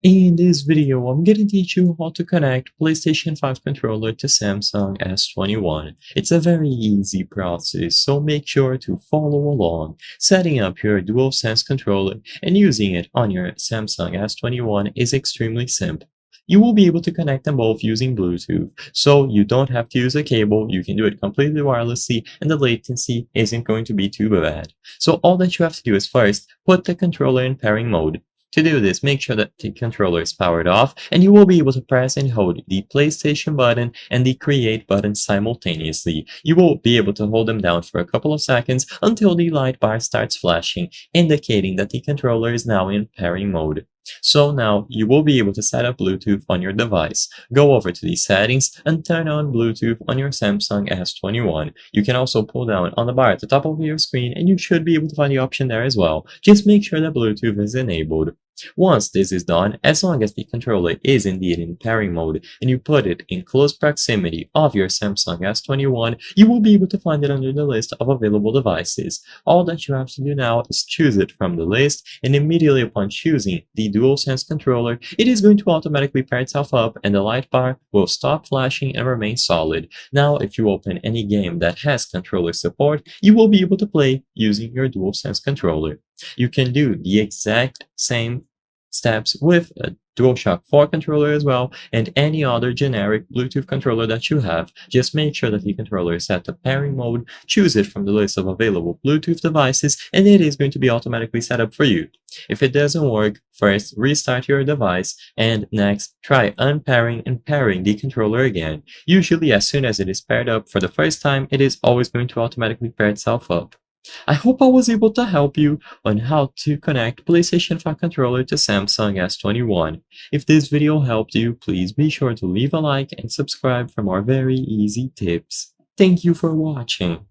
In this video, I'm going to teach you how to connect PlayStation 5 controller to Samsung S21. It's a very easy process, so make sure to follow along. Setting up your DualSense controller and using it on your Samsung S21 is extremely simple. You will be able to connect them both using Bluetooth, so you don't have to use a cable, you can do it completely wirelessly, and the latency isn't going to be too bad. So all that you have to do is first, put the controller in pairing mode. To do this, make sure that the controller is powered off, and you will be able to press and hold the PlayStation button and the Create button simultaneously. You will be able to hold them down for a couple of seconds until the light bar starts flashing, indicating that the controller is now in pairing mode. So now you will be able to set up Bluetooth on your device. Go over to the settings and turn on Bluetooth on your Samsung S21. You can also pull down on the bar at the top of your screen and you should be able to find the option there as well. Just make sure that Bluetooth is enabled. Once this is done, as long as the controller is indeed in pairing mode and you put it in close proximity of your Samsung S21, you will be able to find it under the list of available devices. All that you have to do now is choose it from the list, and immediately upon choosing the DualSense controller, it is going to automatically pair itself up and the light bar will stop flashing and remain solid. Now, if you open any game that has controller support, you will be able to play using your DualSense controller. You can do the exact same steps with a DualShock 4 controller as well, and any other generic Bluetooth controller that you have. Just make sure that the controller is set to pairing mode, choose it from the list of available Bluetooth devices, and it is going to be automatically set up for you. If it doesn't work, first restart your device, and next try unpairing and pairing the controller again. Usually as soon as it is paired up for the first time, it is always going to automatically pair itself up. I hope I was able to help you on how to connect PlayStation 5 controller to Samsung S21. If this video helped you, please be sure to leave a like and subscribe for more very easy tips. Thank you for watching.